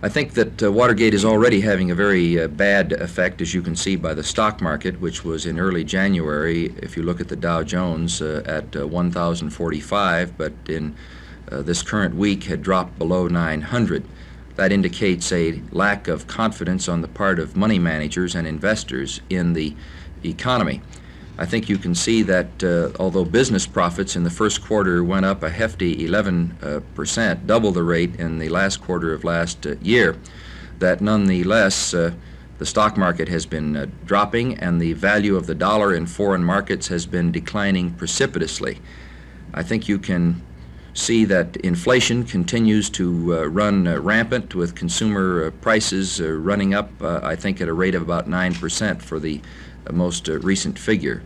I think that Watergate is already having a very bad effect, as you can see by the stock market, which was in early January, if you look at the Dow Jones, at 1,045, but in this current week had dropped below 900. That indicates a lack of confidence on the part of money managers and investors in the economy. I think you can see that although business profits in the first quarter went up a hefty 11%, double the rate in the last quarter of last year, that nonetheless the stock market has been dropping and the value of the dollar in foreign markets has been declining precipitously. I think you can see that inflation continues to run rampant, with consumer prices running up, I think, at a rate of about 9% for the most recent figure.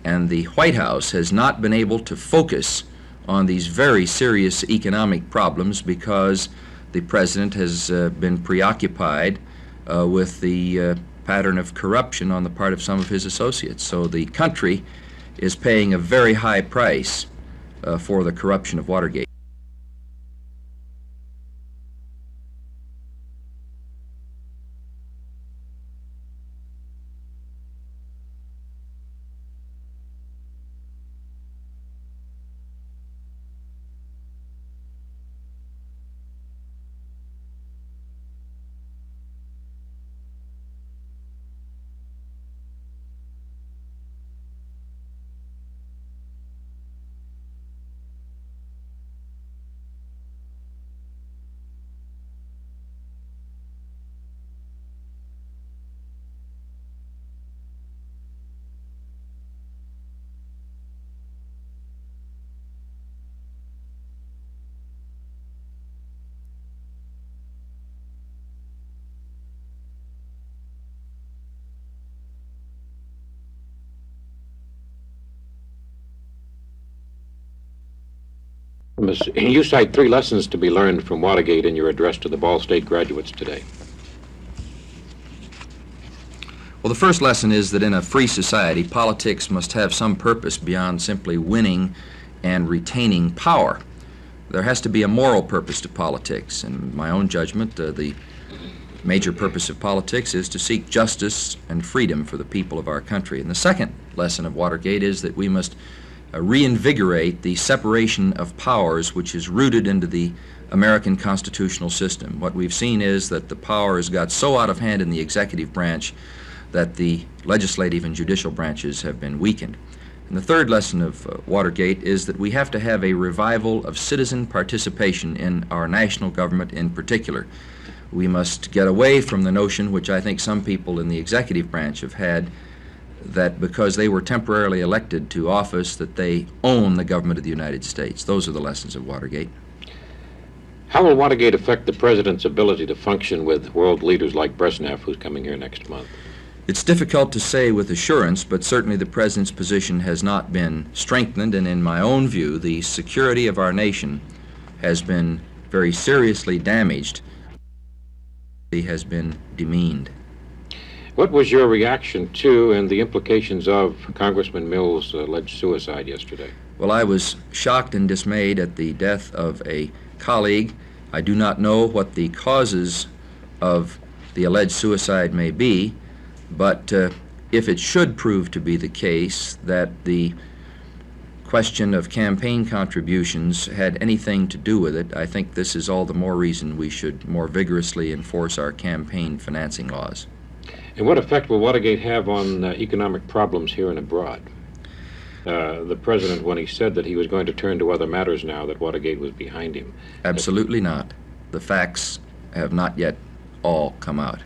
And the White House has not been able to focus on these very serious economic problems because the president has been preoccupied with the pattern of corruption on the part of some of his associates. So the country is paying a very high price for the corruption of Watergate. You cite 3 lessons to be learned from Watergate in your address to the Ball State graduates today. Well, the first lesson is that in a free society, politics must have some purpose beyond simply winning and retaining power. There has to be a moral purpose to politics. In my own judgment, the major purpose of politics is to seek justice and freedom for the people of our country. And the second lesson of Watergate is that we must reinvigorate the separation of powers which is rooted into the American constitutional system. What we've seen is that the power has got so out of hand in the executive branch that the legislative and judicial branches have been weakened. And the third lesson of Watergate is that we have to have a revival of citizen participation in our national government in particular. We must get away from the notion, which I think some people in the executive branch have had, that because they were temporarily elected to office that they own the government of the United States. Those are the lessons of Watergate. How will Watergate affect the president's ability to function with world leaders like Brezhnev, who's coming here next month? It's difficult to say with assurance, but certainly the president's position has not been strengthened, and in my own view, the security of our nation has been very seriously damaged. He has been demeaned. What was your reaction to and the implications of Congressman Mills' alleged suicide yesterday? Well, I was shocked and dismayed at the death of a colleague. I do not know what the causes of the alleged suicide may be, but if it should prove to be the case that the question of campaign contributions had anything to do with it, I think this is all the more reason we should more vigorously enforce our campaign financing laws. And what effect will Watergate have on economic problems here and abroad? The president, when he said that he was going to turn to other matters now that Watergate was behind him. Absolutely not. The facts have not yet all come out.